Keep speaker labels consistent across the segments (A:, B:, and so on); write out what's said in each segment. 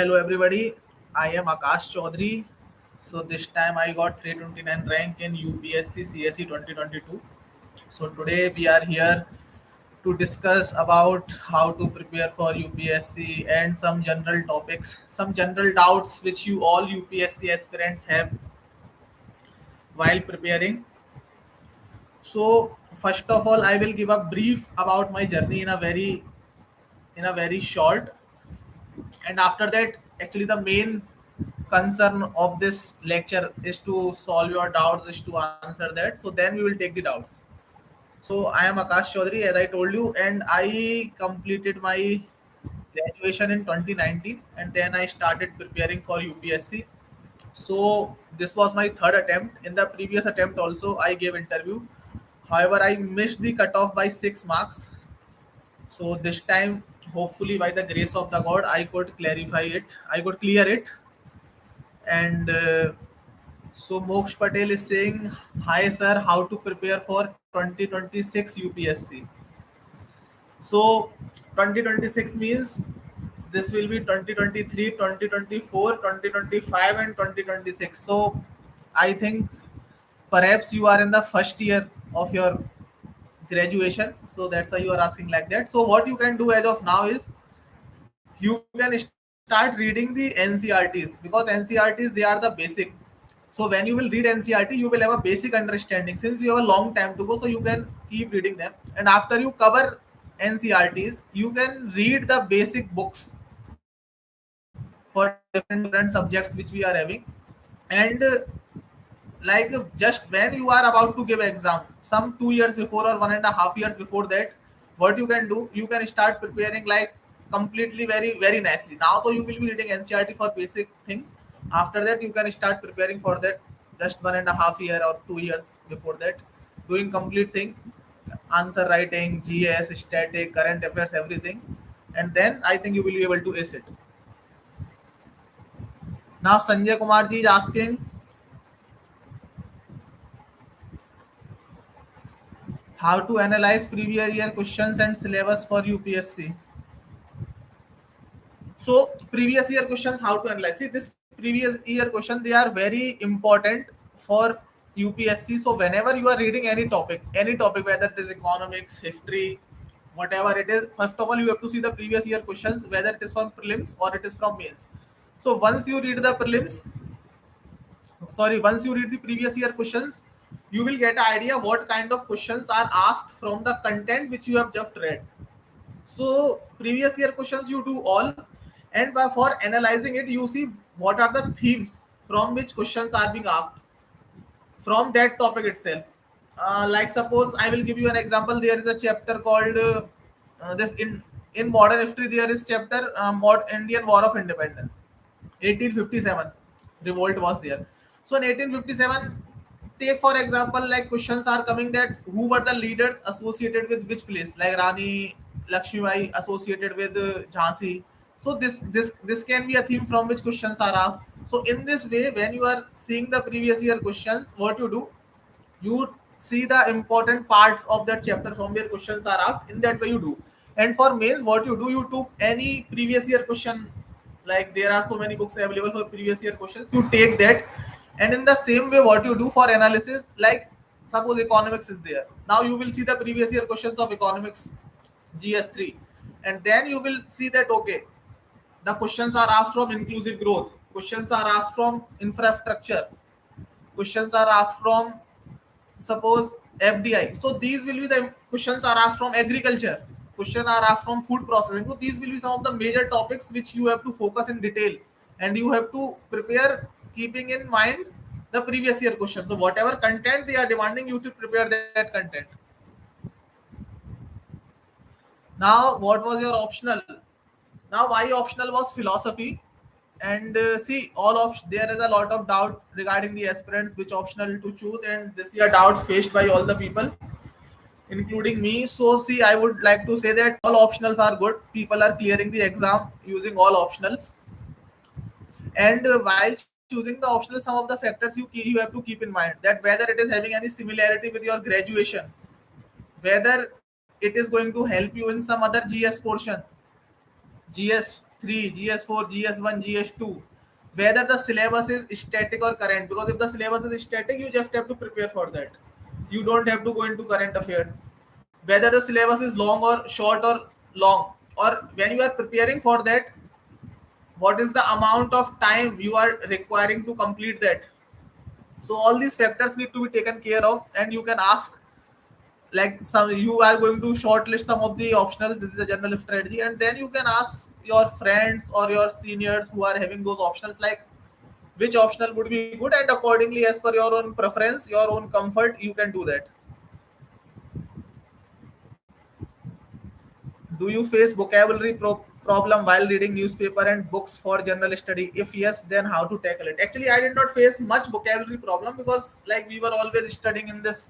A: Hello everybody, I am Akash Chaudhary. So this time I got 329 rank in UPSC CSE 2022. So today we are here to discuss about how to prepare for UPSC and some general topics, some general doubts which you all UPSC aspirants have while preparing. So first of all, I will give a brief about my journey in a very short, and after that actually the main concern of this lecture is to solve your doubts, is to answer that, so then we will take the doubts. So I am Akash Chaudhary, as I told you, and I completed my graduation in 2019, and then I started preparing for UPSC. So this was my third attempt. In the previous attempt also I gave interview, however I missed the cutoff by 6 marks. So this time, hopefully by the grace of the God, I could clarify it. I could clear it. And so Moksh Patel is saying, "Hi sir, how to prepare for 2026 UPSC?" So 2026 means this will be 2023, 2024, 2025, and 2026. So I think perhaps you are in the first year of your graduation, so that's why you are asking like that. So what you can do as of now is you can start reading the NCRTs, because NCRTs, they are the basic. So when you will read NCRT, you will have a basic understanding. Since you have a long time to go, so you can keep reading them. And after you cover NCRTs, you can read the basic books for different subjects which we are having. And like just when you are about to give exam, some 2 years before or 1.5 years before that, what you can do, you can start preparing like completely very nicely. Now though you will be reading NCRT for basic things, after that you can start preparing for that just 1.5 year or 2 years before that, doing complete thing, answer writing, GS, static, current affairs, everything, and then I think you will be able to ace it. Now Sanjay Kumar ji is asking, how to analyze previous year questions and syllabus for UPSC. So previous year questions, how to analyze? See, this previous year question, they are very important for UPSC. So whenever you are reading any topic, whether it is economics, history, whatever it is, first of all you have to see the previous year questions, whether it is from prelims or it is from mains. So once you read the previous year questions, you will get an idea what kind of questions are asked from the content which you have just read. So previous year questions you do all, and for analyzing it, you see what are the themes from which questions are being asked from that topic itself. Like suppose I will give you an example. There is a chapter called this in modern history. There is chapter Indian War of Independence, 1857 revolt was there. So in 1857, take for example, like questions are coming that who were the leaders associated with which place, like Rani Lakshmibai associated with Jhansi. So this can be a theme from which questions are asked. So in this way, when you are seeing the previous year questions, what you do, you see the important parts of that chapter from where questions are asked. In that way you do. And for mains, what you do, you took any previous year question, like there are so many books available for previous year questions, you take that. And in the same way, what you do for analysis, like suppose economics is there, now you will see the previous year questions of economics, GS3, and then you will see that okay, the questions are asked from inclusive growth, questions are asked from infrastructure, questions are asked from suppose FDI. So these will be the questions are asked from agriculture, questions are asked from food processing. So these will be some of the major topics which you have to focus in detail, and you have to prepare keeping in mind the previous year questions. So whatever content they are demanding you to prepare that content. Now what was your optional? Now my optional was philosophy. And see, there is a lot of doubt regarding the aspirants which optional to choose, and this year doubt faced by all the people including me. So see, I would like to say that all optionals are good. People are clearing the exam using all optionals. And while choosing the optional, some of the factors you have to keep in mind, that whether it is having any similarity with your graduation, whether it is going to help you in some other GS portion, GS 3, GS4, GS1, GS2, whether the syllabus is static or current. Because if the syllabus is static, you just have to prepare for that. You don't have to go into current affairs. Whether the syllabus is long or short or long, or when you are preparing for that, what is the amount of time you are requiring to complete that. So all these factors need to be taken care of, and you can ask, like, some, you are going to shortlist some of the optionals. This is a general strategy, and then you can ask your friends or your seniors who are having those optionals, like which optional would be good, and accordingly, as per your own preference, your own comfort, you can do that. Do you face vocabulary problem while reading newspaper and books for general study? If yes, then how to tackle it? Actually, I did not face much vocabulary problem, because like we were always studying in this,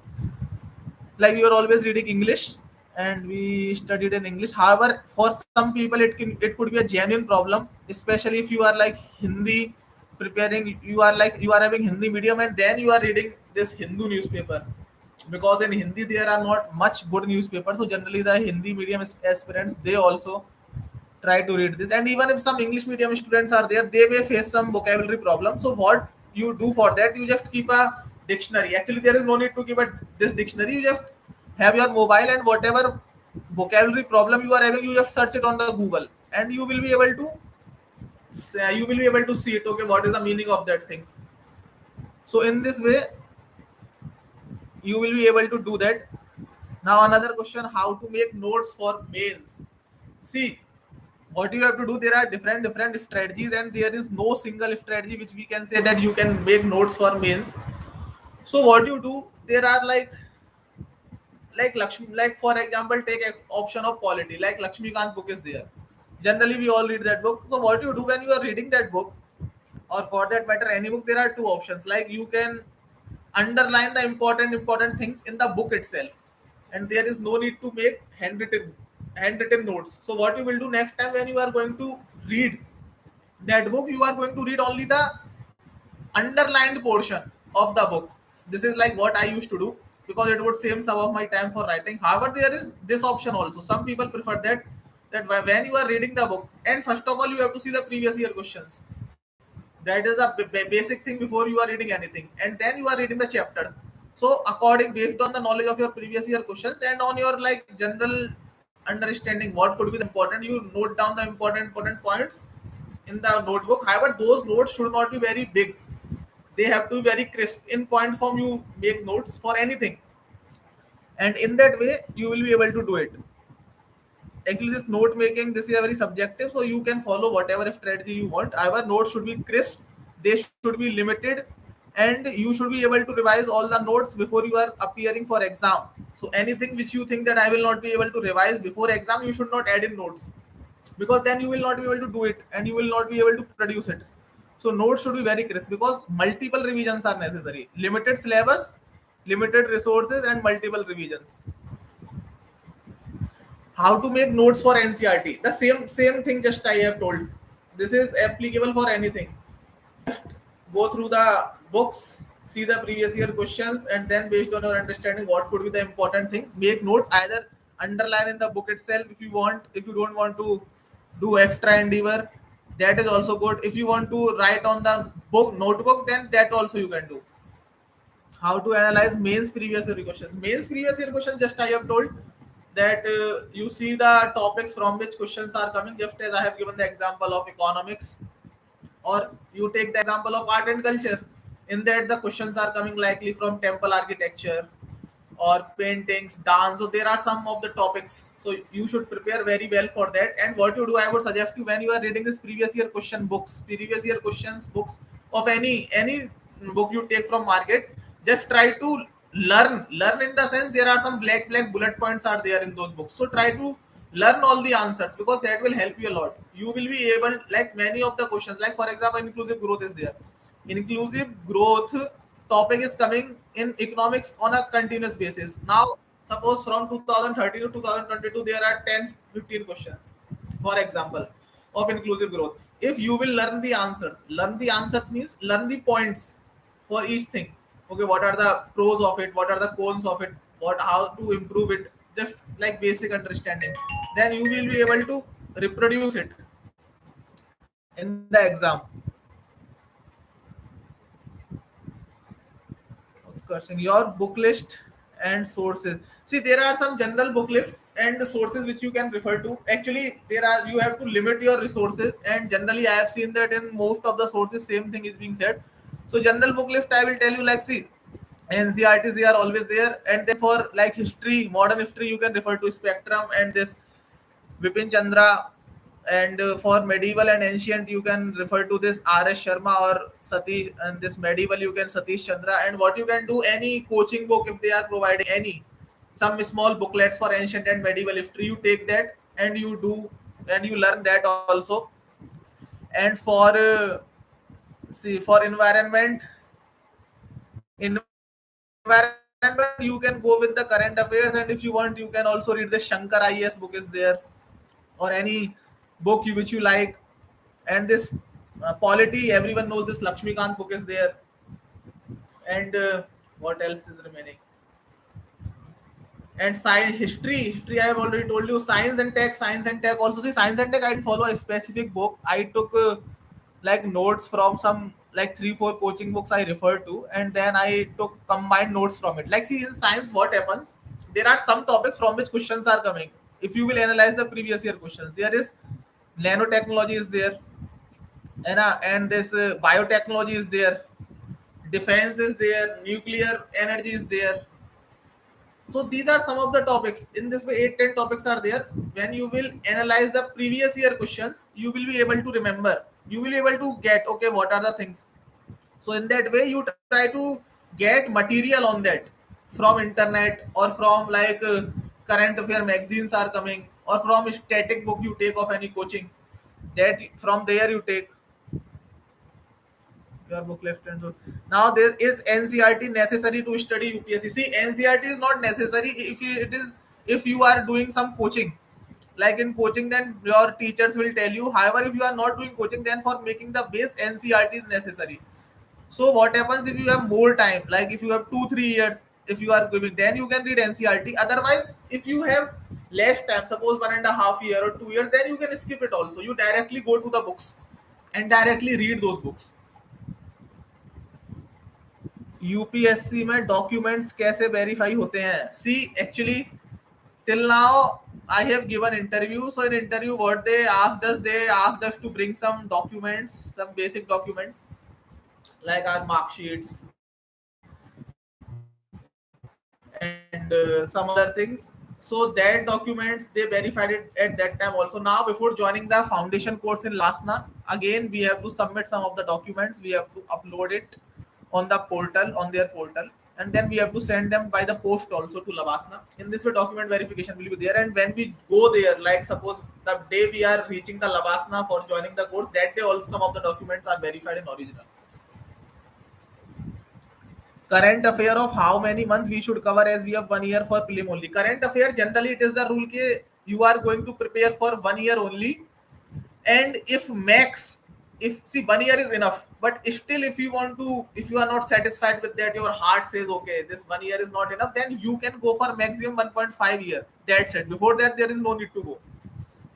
A: like we were always reading English, and we studied in English. However, for some people, it could be a genuine problem, especially if you are like Hindi preparing. You are like, you are having Hindi medium, and then you are reading this Hindu newspaper, because in Hindi there are not much good newspapers. So generally, the Hindi medium aspirants, they also try to read this. And even if some English medium students are there, they may face some vocabulary problem. So what you do for that, you just keep a dictionary. Actually, there is no need to keep this dictionary. You just have your mobile, and whatever vocabulary problem you are having, you just search it on the Google, and you will be able to see it. Okay, what is the meaning of that thing? So in this way, you will be able to do that. Now another question: how to make notes for mains? See, what you have to do, there are different strategies, and there is no single strategy which we can say that you can make notes for mains. So what you do, there are like Lakshmi, like for example, take an option of Polity, like Lakshmikant book is there. Generally we all read that book. So what you do when you are reading that book, or for that matter any book, there are two options. Like you can underline the important things in the book itself, and there is no need to make handwritten notes. So what you will do next time when you are going to read that book, you are going to read only the underlined portion of the book. This is like what I used to do, because it would save some of my time for writing. However, there is this option also. Some people prefer that when you are reading the book, and first of all, you have to see the previous year questions. That is a basic thing before you are reading anything, and then you are reading the chapters. So according, based on the knowledge of your previous year questions, and on your like general understanding what could be the important, you note down the important points in the notebook. However, those notes should not be very big. They have to be very crisp. In point form, you make notes for anything, and in that way you will be able to do it. Actually, this note making, this is a very subjective, so you can follow whatever strategy you want. However, notes should be crisp, they should be limited, and you should be able to revise all the notes before you are appearing for exam. So anything which you think that I will not be able to revise before exam, you should not add in notes, because then you will not be able to do it, and you will not be able to produce it. So notes should be very crisp, because multiple revisions are necessary. Limited syllabus, limited resources, and multiple revisions. How to make notes for NCERT? The same thing just I have told. This is applicable for anything. Go through the books, see the previous year questions, and then based on your understanding what could be the important thing, make notes. Either underline in the book itself if you want. If you don't want to do extra endeavor, that is also good. If you want to write on the book notebook, then that also you can do. How to analyze mains previous year questions? Mains previous year questions, just I have told that you see the topics from which questions are coming, just as I have given the example of economics. Or you take the example of art and culture. In that, the questions are coming likely from temple architecture or paintings, dance. So there are some of the topics. So you should prepare very well for that. And what you do, I would suggest you, when you are reading this previous year question books, previous year questions books of any book you take from market, just try to learn in the sense, there are some black bullet points are there in those books. So try to learn all the answers, because that will help you a lot. You will be able, like many of the questions, like for example, inclusive growth is there. Inclusive growth topic is coming in economics on a continuous basis. Now, suppose from 2013 to 2022, there are 10-15 questions, for example, of inclusive growth. If you will learn the answers means learn the points for each thing. Okay, what are the pros of it? What are the cons of it? How to improve it? Just like basic understanding. Then you will be able to reproduce it. in the exam. Cursing your book list and sources. See, there are some general book lists and the sources which you can refer to. Actually, there are you have to limit your resources, and generally, I have seen that in most of the sources, same thing is being said. So, general book list, I will tell you like, see, NCRTs they are always there, and then for like history, modern history, you can refer to Spectrum and this Vipin Chandra, and for medieval and ancient, you can refer to this R.S. Sharma or Satish, and this medieval you can Satish Chandra. And what you can do, any coaching book if they are providing any some small booklets for ancient and medieval history, you take that and you do and you learn that also. And for see for environment you can go with the current affairs, and if you want you can also read the Shankar IAS book is there, or any book which you like. And this Polity, everyone knows this Lakshmikant book is there. And what else is remaining? And science, history I have already told you. Science and tech also. See, science and tech, I didn't follow a specific book. I took like notes from some like 3 4 coaching books I referred to, and then I took combined notes from it. Like, see, in science what happens, there are some topics from which questions are coming. If you will analyze the previous year questions, there is nanotechnology is there, and this biotechnology is there, defense is there, nuclear energy is there. So these are some of the topics. In this way, 8 10 topics are there. When you will analyze the previous year questions, you will be able to remember, you will be able to get, okay, what are the things. So in that way you try to get material on that from internet, or from like current affair magazines are coming, or from static book you take of any coaching, that from there you take your book left and so. Now there is NCRT necessary to study UPSC. See, NCRT is not necessary if it is, if you are doing some coaching. Like in coaching, then your teachers will tell you. However, if you are not doing coaching, then for making the base, NCRT is necessary. So what happens if you have more time? Like if you have 2 3 years, if you are giving, then you can read NCRT. Otherwise, if you have less time, suppose 1.5 year or 2 years, then you can skip it also. You directly go to the books and directly read those books. UPSC में documents कैसे verify होते हैं? सी actually till now I have given interview. So in interview what they asked us to bring some documents, some basic documents like our mark sheets and some other things. So that documents they verified it at that time also. Now before joining the foundation course in Lasna, again we have to submit some of the documents. We have to upload it on the portal, on their portal, and then we have to send them by the post also to Lavasna. In this way, document verification will be there. And when we go there, like suppose the day we are reaching the Lavasna for joining the course, that day also some of the documents are verified in original. Current affair of how many months we should cover, as we have 1 year for prelim only. Current affair generally it is the rule ke you are going to prepare for 1 year only, and if max, if see 1 year is enough, but still if you want to, if you are not satisfied with that, your heart says okay this 1 year is not enough, then you can go for maximum 1.5 year. That's it. Before that there is no need to go.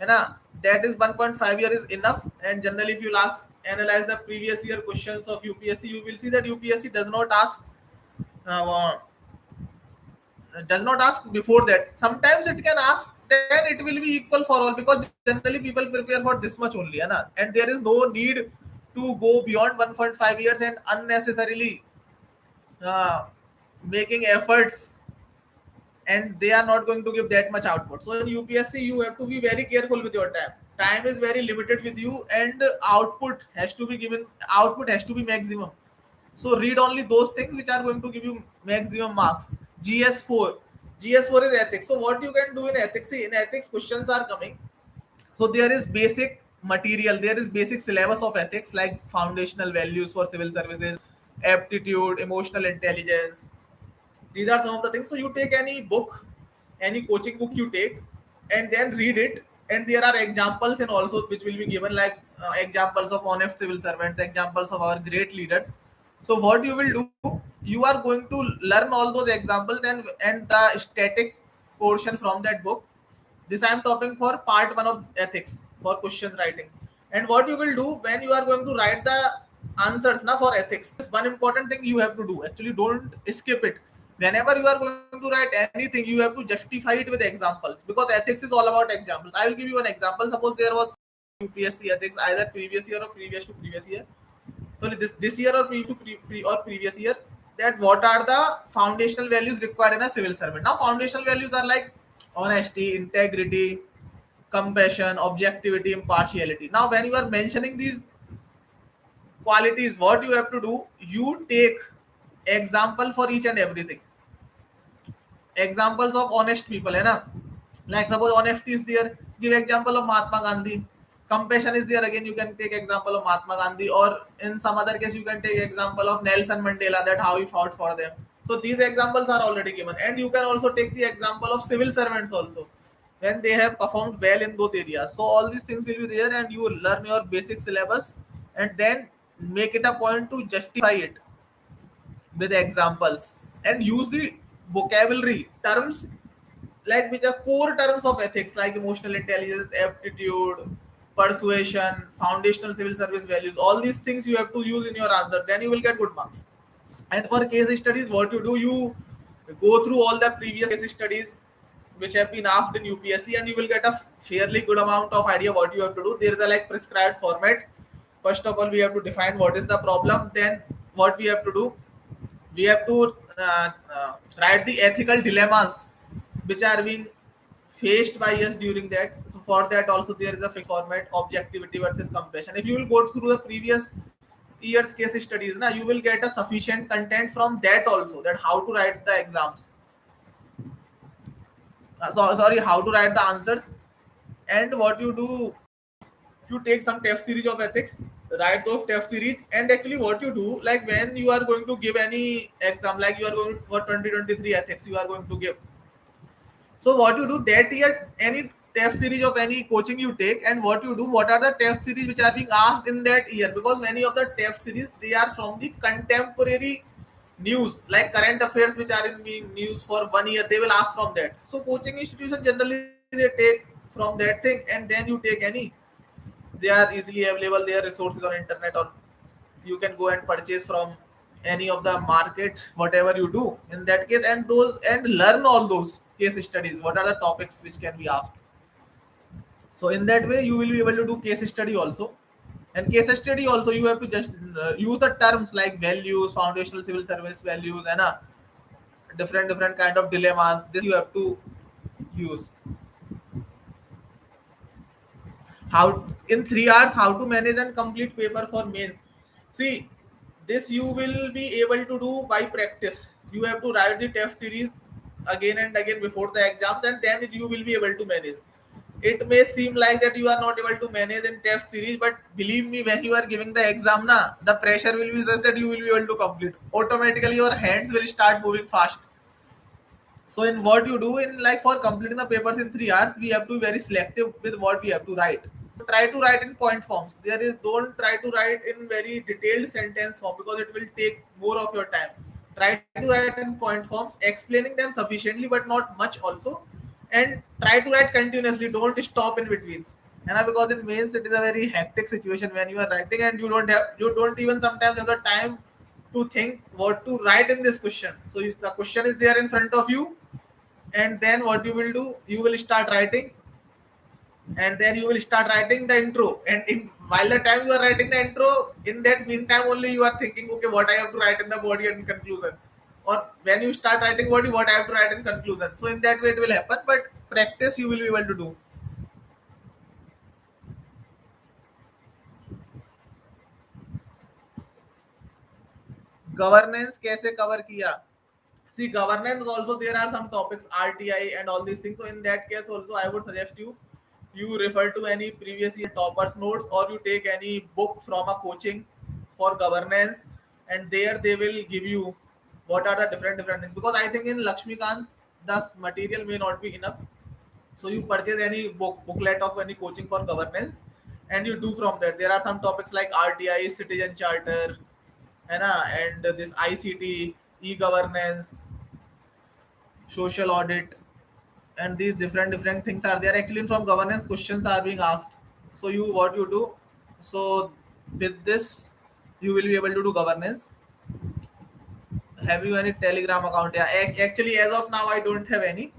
A: And that is 1.5 year is enough. And generally if you analyze the previous year questions of UPSC, you will see that UPSC uh, does not ask before that. Sometimes it can ask, then it will be equal for all, because generally people prepare for this much only, है ना? And there is no need to go beyond 1.5 years and unnecessarily uh, making efforts, and they are not going to give that much output. So in UPSC you have to be very careful with your time. Time is very limited with you, and output has to be given, output has to be maximum. So read only those things which are going to give you maximum marks. GS4. GS4 is ethics. So what you can do in ethics? See, in ethics questions are coming. So there is basic material, there is basic syllabus of ethics like foundational values for civil services, aptitude, emotional intelligence. These are some of the things. So you take any book, any coaching book you take, and then read it. And there are examples and also which will be given, like examples of honest civil servants, examples of our great leaders. So what you will do, you are going to learn all those examples and the static portion from that book. This I am talking for part one of ethics for questions writing. And what you will do when you are going to write the answers now for ethics, this one important thing you have to do, actually don't skip it. Whenever you are going to write anything, you have to justify it with examples, because ethics is all about examples. I will give you an example. Suppose there was UPSC ethics either previous year or previous to previous year, sorry, this year or or previous year, that what are the foundational values required in a civil servant. Now foundational values are like honesty, integrity, compassion, objectivity, impartiality. Now when you are mentioning these qualities, what you have to do, you take example for each and everything. Examples of honest people, है ना? Like suppose honesty is there, give example of Mahatma Gandhi. Compassion is there, again you can take example of Mahatma Gandhi, or in some other case you can take example of Nelson Mandela, that how he fought for them. So these examples are already given, and you can also take the example of civil servants also, when they have performed well in those areas. So all these things will be there, and you will learn your basic syllabus, and then make it a point to justify it with examples, and use the vocabulary terms like which are core terms of ethics, like emotional intelligence, aptitude, persuasion, foundational civil service values. All these things you have to use in your answer, then you will get good marks. And for case studies, what you do, you go through all the previous case studies which have been asked in UPSC, and you will get a fairly good amount of idea what you have to do. There is a like prescribed format. First of all, we have to define what is the problem. Then what we have to do, we have to write the ethical dilemmas which are being faced by us during that. So for that also there is a fixed format: objectivity versus compassion. If you will go through the previous year's case studies, now you will get a sufficient content from that also, that how to write the exams, sorry, how to write the answers. And what you do, you take some test series of ethics, write those test series. And actually what you do, like when you are going to give any exam, like you are going for 2023 ethics you are going to give, so what you do that year, any test series of any coaching you take, and what you do, what are the test series which are being asked in that year, because many of the test series they are from the contemporary news, like current affairs which are in being news for 1 year, they will ask from that. So coaching institution generally they take from that thing, and then you take any, they are easily available, their resources on internet, or you can go and purchase from any of the market, whatever you do in that case, and those, and learn all those case studies, what are the topics which can be asked. So in that way you will be able to do case study also. And case study also you have to just use the terms like values, foundational civil service values, and different kind of dilemmas, this you have to use. How in 3 hours how to manage and complete paper for mains. See, this you will be able to do by practice. You have to write the test series again and again before the exams, and then you will be able to manage. It may seem like that you are not able to manage in test series, but believe me, when you are giving the exam na, the pressure will be such that you will be able to complete automatically, your hands will start moving fast. So in what you do, in like for completing the papers in 3 hours, we have to be very selective with what we have to write. So try to write in point forms. There is, don't try to write in very detailed sentence form, because it will take more of your time. Try to write in point forms, explaining them sufficiently but not much also, and try to write continuously. Don't stop in between. And because in mains it is a very hectic situation when you are writing, and you don't even sometimes have the time to think what to write in this question. So the question is there in front of you, and then what you will do, you will start writing, and then you will start writing the intro. And in while the time you are writing the intro, in that meantime only you are thinking, okay, what I have to write in the body and conclusion. Or when you start writing body, what I have to write in conclusion. So in that way it will happen, but practice you will be able to do. Governance कैसे cover किया? See, governance also there are some topics, RTI and all these things. So in that case also I would suggest you refer to any previous year toppers notes, or you take any book from a coaching for governance, and there they will give you what are the different things. Because I think in Lakshmikant the material may not be enough, so you purchase any booklet of any coaching for governance, and you do from that. There are some topics like RTI, citizen charter, and this ICT, e-governance, social audit, and these different things are there. Actually from governance questions are being asked. So you, what you do, So with this, you will be able to do governance. Have you any Telegram account? Yeah, actually, as of now, I don't have any.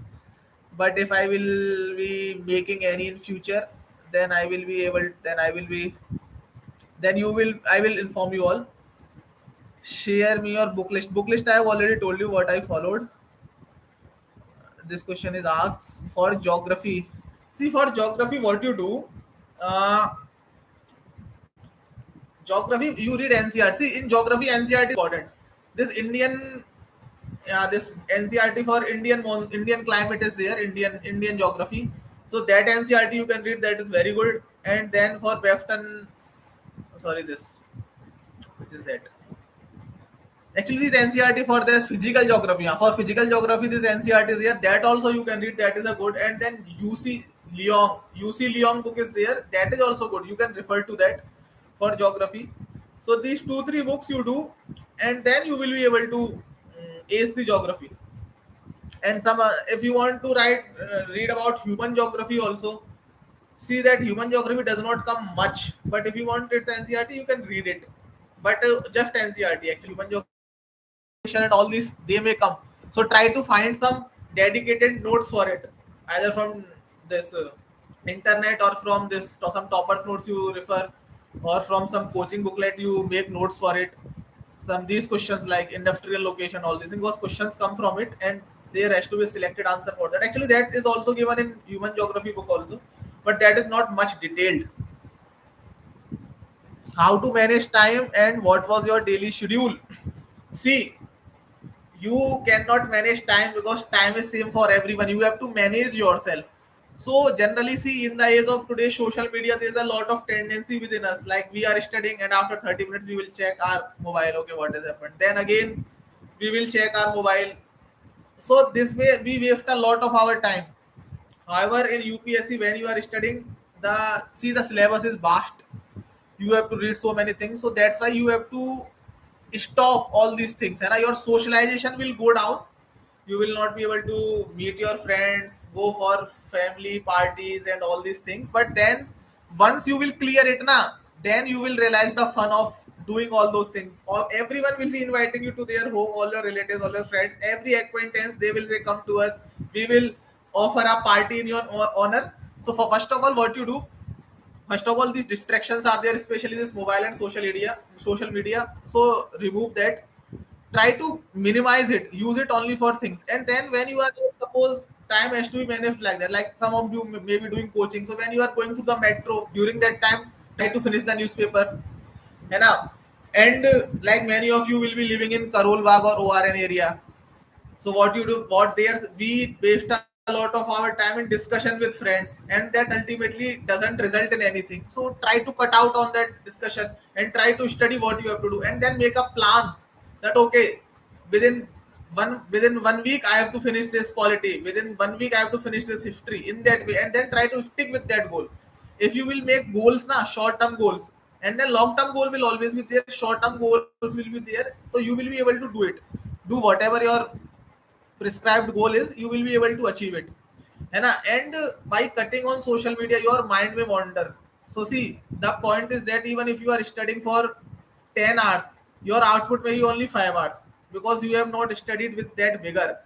A: But if I will be making any in future, then I will be able. Then I will be. Then you will. I will inform you all. Share me your book list. Book list. I have already told you what I followed. This question is asked for geography. See, for geography, what you do? Uh, Geography, you read NCERT. See, in geography, NCERT is important. This Indian, this NCERT for Indian climate is there. Indian geography. So that NCERT you can read. That is very good. And then for Western, sorry, this which is that. Actually, this NCERT for this physical geography. For physical geography, this NCERT is here. That also you can read. That is a good. And then UC Leong book is there. That is also good. You can refer to that for geography. So these two three books you do, and then you will be able to ace the geography. And some if you want to read about human geography also, see that human geography does not come much. But if you want its NCERT, you can read it. But just NCERT actually human geography and all these they may come. So try to find some dedicated notes for it, either from this internet or from this some toppers notes you refer, or from some coaching booklet you make notes for it. Some these questions like industrial location, all these because questions come from it, and there has to be selected answer for that. Actually, that is also given in human geography book also, but that is not much detailed. How to manage time and what was your daily schedule? See, you cannot manage time because time is same for everyone. You have to manage yourself. So generally, see, in the age of today social media, there's a lot of tendency within us, like we are studying and after 30 minutes we will check our mobile. Okay, what has happened? Then again we will check our mobile. So this way we waste a lot of our time. However, in UPSC, when you are studying, the syllabus is vast. You have to read so many things, so that's why you have to stop all these things, and your socialization will go down. You will not be able to meet your friends, go for family parties and all these things. But then once you will clear it na, then you will realize the fun of doing all those things. Everyone will be inviting you to their home, all your relatives, all your friends, every acquaintance, they will say come to us, we will offer a party in your honor. So for first of all, what you do, first of all, these distractions are there, especially this mobile and social media. So remove that. Try to minimize it. Use it only for things. And then when you are, suppose time has to be managed like that. Like some of you may be doing coaching. So when you are going through the metro, during that time, try to finish the newspaper. You know? And like many of you will be living in Karol Bagh or ORN area. So what you do, what there's we waste a lot of our time in discussion with friends, and that ultimately doesn't result in anything. So try to cut out on that discussion and try to study what you have to do, and then make a plan that okay, within within 1 week I have to finish this polity. Within 1 week I have to finish this history in that way, and then try to stick with that goal. If you will make goals na short term goals, and then long term goal will always be there, short term goals will be there, so you will be able to do it. Do whatever your prescribed goal is, you will be able to achieve it. And by cutting on social media, your mind may wander. So see, the point is that even if you are studying for 10 hours, your output may be only 5 hours because you have not studied with that vigor.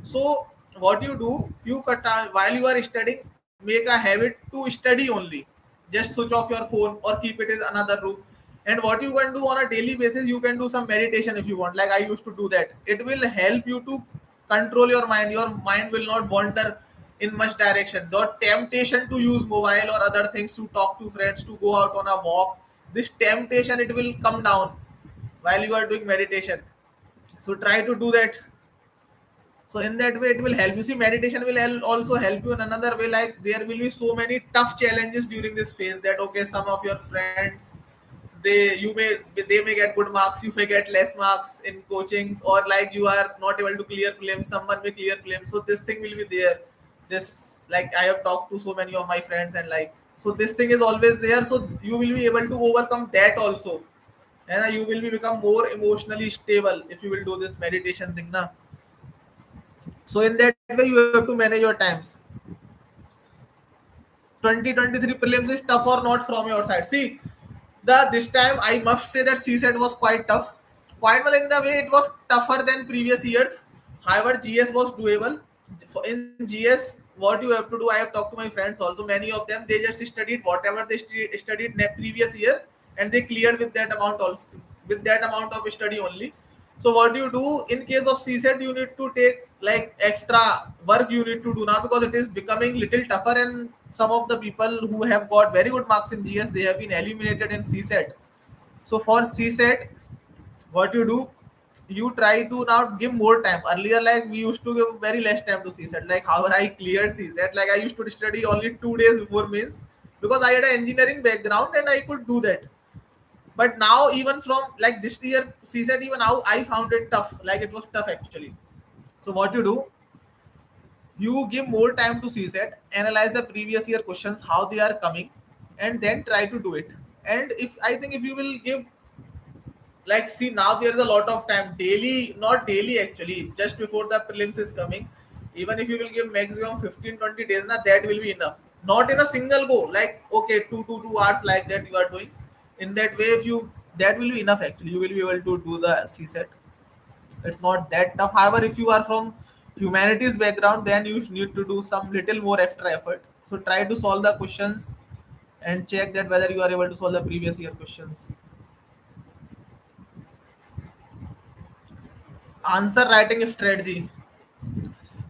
A: So what you do, you cut while you are studying, make a habit to study only. Just switch off your phone or keep it in another room. And what you can do on a daily basis, you can do some meditation if you want, like I used to do that. It will help you to control your mind. Your mind will not wander in much direction. The temptation to use mobile or other things, to talk to friends, to go out on a walk, this temptation, it will come down while you are doing meditation. So try to do that. So in that way it will help you. See, meditation will also help you in another way, like there will be so many tough challenges during this phase, that okay, some of your friends, they may get good marks, you may get less marks in coachings, or like you are not able to clear prelims, someone may clear prelims. So this thing will be there. This, like I have talked to so many of my friends, and like, so this thing is always there. So you will be able to overcome that also, and you will be become more emotionally stable if you will do this meditation thing now. So in that way you have to manage your times. 2023 prelims is tough or not from your side? See, The this time I must say that CSET was quite tough. Quite well in the way it was tougher than previous years. However, GS was doable. In GS, what you have to do, I have talked to my friends also. Many of them they just studied whatever they studied previous year, and they cleared with that amount also, with that amount of study only. So what you do in case of CSET, you need to take like extra work you need to do now because it is becoming little tougher, and some of the people who have got very good marks in GS they have been eliminated in CSET. So for CSET, what you do, you try to now give more time. Earlier, like we used to give very less time to CSET. Like how I cleared CSET, like I used to study only 2 days before means because I had an engineering background and I could do that. But now even from like this year CSET, even now I found it tough, like it was tough actually. So what you do, you give more time to CSET, analyze the previous year questions how they are coming, and then try to do it. And if I think if you will give, like see, now there is a lot of time daily, not daily actually, just before the prelims is coming. Even if you will give maximum 15-20 days now, that will be enough. Not in a single go, like okay 2 hours like that you are doing. In that way, if you, that will be enough actually, you will be able to do the CSET. It's not that tough. However, if you are from humanities background, then you need to do some little more extra effort. So try to solve the questions and check that whether you are able to solve the previous year questions. Answer writing strategy.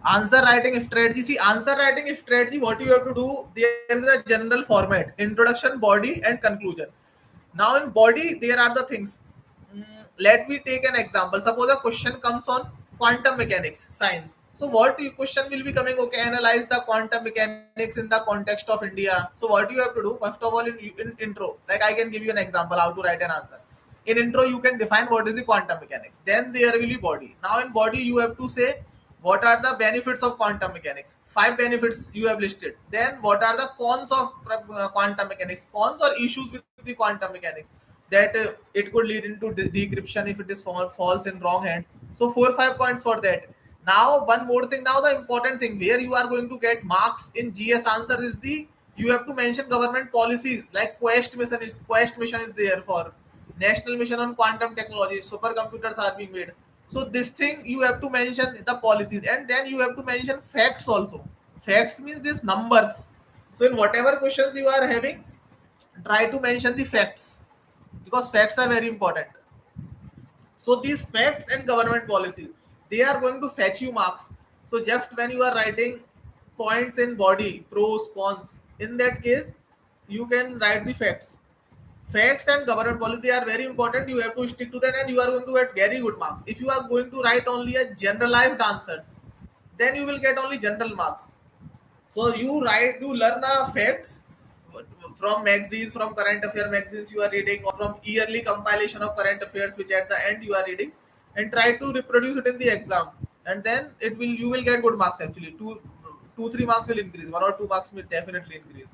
A: Answer writing strategy. See, answer writing strategy, what you have to do, there is a general format: introduction, body, and conclusion. Now, in body, there are the things. Let me take an example. Suppose a question comes on quantum mechanics, science. So, what you question will be coming? Okay, analyze the quantum mechanics in the context of India. So, what you have to do? First of all, in intro, like I can give you an example how to write an answer. In intro, you can define what is the quantum mechanics. Then there will be body. Now, in body, you have to say what are the benefits of quantum mechanics. 5 benefits you have listed. Then what are the cons of quantum mechanics? Cons or issues with the quantum mechanics, that it could lead into decryption if it is false in wrong hands. So 4-5 points for that. Now one more thing, now the important thing where you are going to get marks in GS answer is the, you have to mention government policies, like quest mission is there for national mission on quantum technology, supercomputers are being made. So this thing you have to mention the policies, and then you have to mention facts also. Facts means these numbers. So in whatever questions you are having, try to mention the facts because facts are very important. So these facts and government policies, they are going to fetch you marks. So just when you are writing points in body, pros, cons, in that case, you can write the facts. Facts and government policy are very important. You have to stick to that, and you are going to get very good marks. If you are going to write only a generalized answers, then you will get only general marks. So you learn facts from magazines, from current affair magazines you are reading, or from yearly compilation of current affairs, which at the end you are reading, and try to reproduce it in the exam. And then it will, you will get good marks actually. 2-3 marks will increase. 1 or 2 marks will definitely increase.